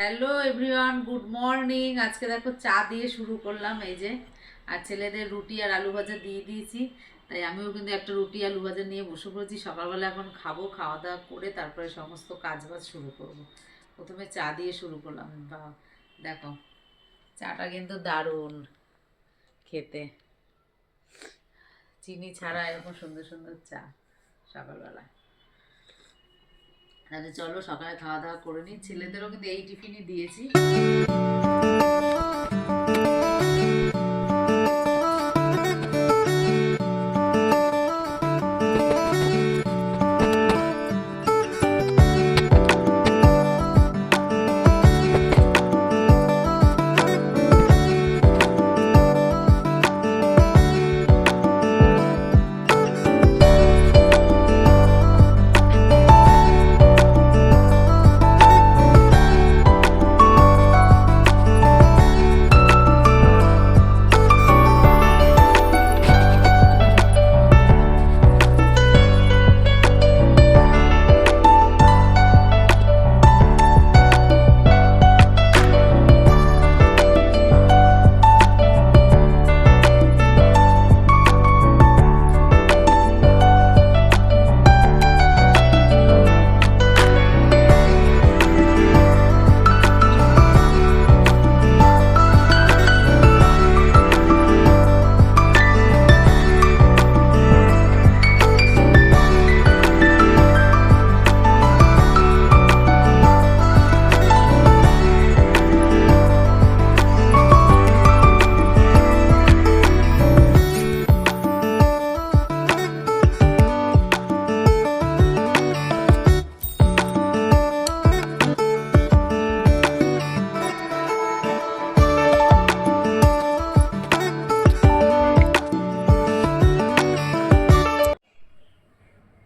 Hello everyone, good morning. আজকে দেখো চা দিয়ে শুরু করলাম, এই যে। আর ছেলেদের রুটি আর আলু ভাজা দিয়ে দিয়েছি, তাই আমিও কিন্তু একটা রুটি আলু ভাজা নিয়ে বসে পড়েছি। সকালবেলা এখন খাবো, খাওয়া দাওয়া করে তারপরে সমস্ত কাজ বাজ শুরু করব। প্রথমে চা দিয়ে শুরু করলাম। বা দেখো, চাটা কিন্তু দারুণ খেতে, চিনি ছাড়া এরকম সুন্দর সুন্দর চা সকালবেলা। তাহলে চলো সকালে খাওয়া দাওয়া করে নিই। ছেলেদেরও কিন্তু এই টিফিনই দিয়েছি।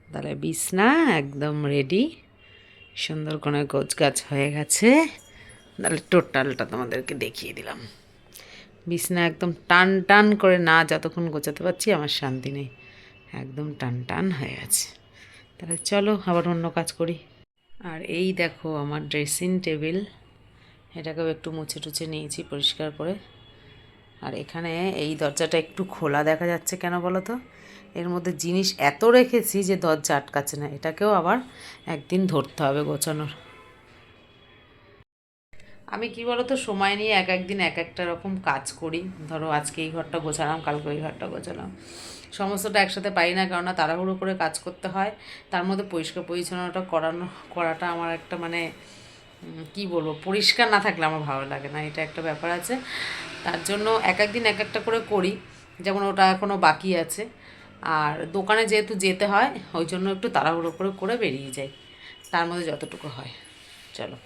তাহলে বিছনা একদম রেডি, সুন্দর করে গোছ গাছ হয়ে গেছে। তাহলে টোটালটা তোমাদেরকে দেখিয়ে দিলাম। বিছনা একদম টান টান করে না যতক্ষণ গোছাতে পারছি আমার শান্তি নেই, একদম টান টান হয়ে গেছে। তাহলে চলো আবার অন্য কাজ করি। আর এই দেখো আমার ড্রেসিং টেবিল, এটাকেও একটু মুছে টুছে নিয়েছি পরিষ্কার করে। আর এখানে এই দরজাটা একটু খোলা দেখা যাচ্ছে, কেন বলো তো? এর মধ্যে জিনিস এত রেখেছি যে দরজা আটকাচ্ছে না, এটাকেও আবার একদিন ধরতে হবে গোছানোর। আমি কি বলো তো, সময় নিয়ে এক একদিন এক একটা রকম কাজ করি। ধরো আজকে এই ঘরটা গোছালাম, কালকে ওই ঘরটা গোছালাম, সমস্তটা একসাথে পারি না, কেননা তাড়াহুড়ো করে কাজ করতে হয়। তার মধ্যে পরিষ্কার পরিচ্ছন্নতা করাটা আমার একটা মানে কি বলবো, পরিষ্কার না থাকলে আমার ভালো লাগে না, এটা একটা ব্যাপার আছে। তার জন্য এক একদিন এক একটা করে করি। যেমন ওটা এখনও বাকি আছে। আর দোকানে যেহেতু যেতে হয়, ওই জন্য একটু তাড়াহুড়ো করে করে বেরিয়ে যাই, তার মধ্যে যতটুকু হয়। চলো,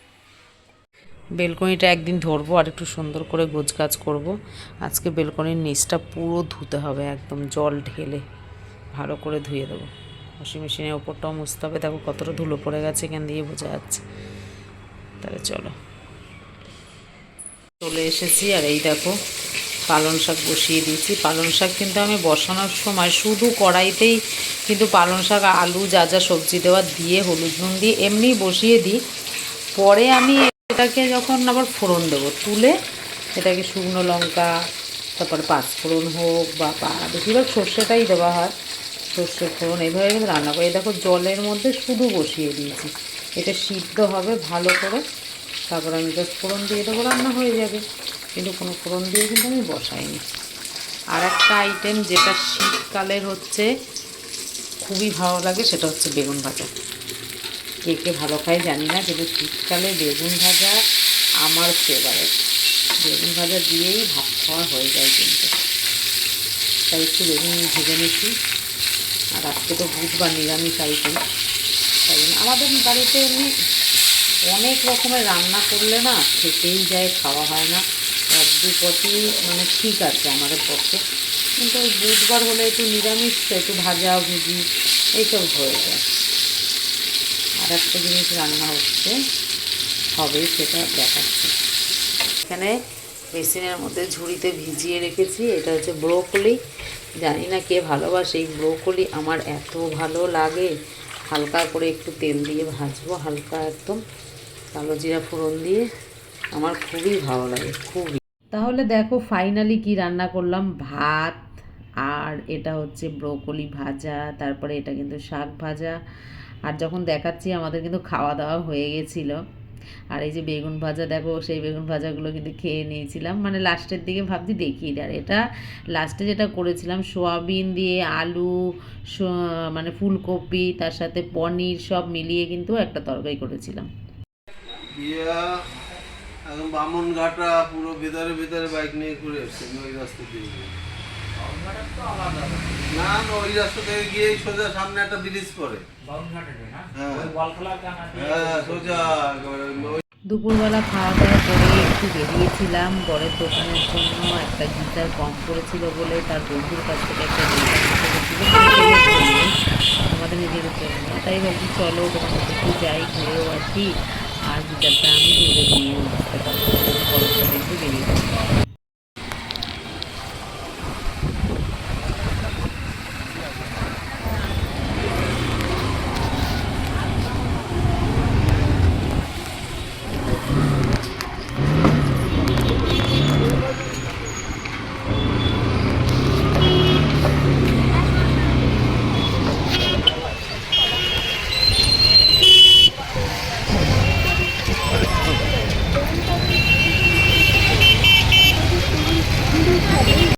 বেলকনিটা একদিন ধরবো আর একটু সুন্দর করে গোছগাছ করব। আজকে বেলকনির নিচটা পুরো ধুতে হবে, একদম জল ঢেলে ভালো করে ধুয়ে দেবো। ওয়াশিং মেশিনের ওপরটাও মুছতে হবে, দেখো কতটা ধুলো পড়ে গেছে, এখান দিয়ে বোঝা যাচ্ছে। তাহলে চলো, চলে এসেছি। আর এই দেখো পালং শাক বসিয়ে দিয়েছি। পালং শাক কিন্তু আমি বসানোর সময় শুধু কড়াইতেই কিন্তু পালং শাক আলু যা যা সবজি দেওয়া দিয়ে হলুদ নুন দিয়ে এমনি বসিয়ে দিই। পরে আমি এটাকে যখন আবার ফোড়ন দেবো, তুলে এটাকে শুকনো লঙ্কা, তারপর পাঁচফোড়ন হোক বা বেশিরভাগ সর্ষেটাই দেওয়া হয়, সর্ষে ফোড়ন এইভাবে কিন্তু রান্না করি। দেখো জলের মধ্যে শুধু বসিয়ে দিয়েছি, এটা সিদ্ধ হবে ভালো করে, তারপর আমি জাস্ট ফোড়ন দিয়ে দেবো, রান্না হয়ে যাবে। কিন্তু কোনো ফোড়ন দিয়ে কিন্তু আমি বসাইনি। আর একটা আইটেম যেটা শীতকালের হচ্ছে খুবই ভালো লাগে, সেটা হচ্ছে বেগুন ভাজা। কে কে ভালো খায় জানি না, কিন্তু শীতকালে বেগুন ভাজা আমার ফেভারিট। বেগুন ভাজা দিয়েই ভাত খাওয়া হয়ে যায় কিন্তু। তাই একটু বেগুন ভেজে নিচ্ছি। আর আজকে তো বুধবার, নিরামিষ আইটেম, তাই জন্য আমাদের বাড়িতে এমনি অনেক রকমের রান্না করলে না খেতেই যায়, খাওয়া হয় না। এক দু পটি মানে ঠিক আছে আমাদের পক্ষে, কিন্তু ওই বুধবার হলে একটু নিরামিষ, একটু ভাজা ভুজি এইসব হয়ে যায়। আর একটা জিনিস রান্না হচ্ছে, হবে সেটা দেখাচ্ছি। এখানে বেসিনের মধ্যে ঝুড়িতে ভিজিয়ে রেখেছি, এটা হচ্ছে ব্রোকলি। জানি না কে ভালোবাসে এই ব্রোকলি, আমার এত ভালো লাগে। হালকা করে একটু তেল দিয়ে ভাজবো, হালকা একদম কালো জিরা ফোড়ন দিয়ে, আমার খুবই ভালো লাগে, খুবই। তাহলে দেখো ফাইনালি কি রান্না করলাম, ভাত, আর এটা হচ্ছে ব্রোকলি ভাজা, তারপরে এটা কিন্তু শাক ভাজা। আর যখন দেখাচ্ছি আমাদের কিন্তু খাওয়া দাওয়া হয়ে গেছিলো। আর এই যে বেগুন ভাজা, দেখো সেই বেগুন ভাজাগুলো কিন্তু খেয়ে নিয়েছিলাম, মানে লাস্টের দিকে ভাবছি দেখিয়ে। আর এটা লাস্টে যেটা করেছিলাম সোয়াবিন দিয়ে আলু, মানে ফুলকপি, তার সাথে পনির সব মিলিয়ে কিন্তু একটা তরকারি করেছিলাম। একদম বামনঘাটা পুরো ভেতরে ভেতরে বাইক নিয়ে ঘুরে এসছে ওই রাস্তা দিয়ে। না না, ওই রাস্তা থেকে গিয়ে সোজা সামনে একটা ব্রিজ পড়ে। হ্যাঁ সোজা দুপুরবেলা খাওয়া দাওয়া করে একটু বেরিয়েছিলাম বরের দোকানের জন্য। একটা গিটার কম পড়েছিল বলে তার বন্ধুর কাছ থেকে একটা গিটার নিতে আমাদের নিজেদের জন্য। তাই ভাবছি চলো দোকানে একটু যাই, ঘুরেও আসি, আর গিটারটা আমি ধরে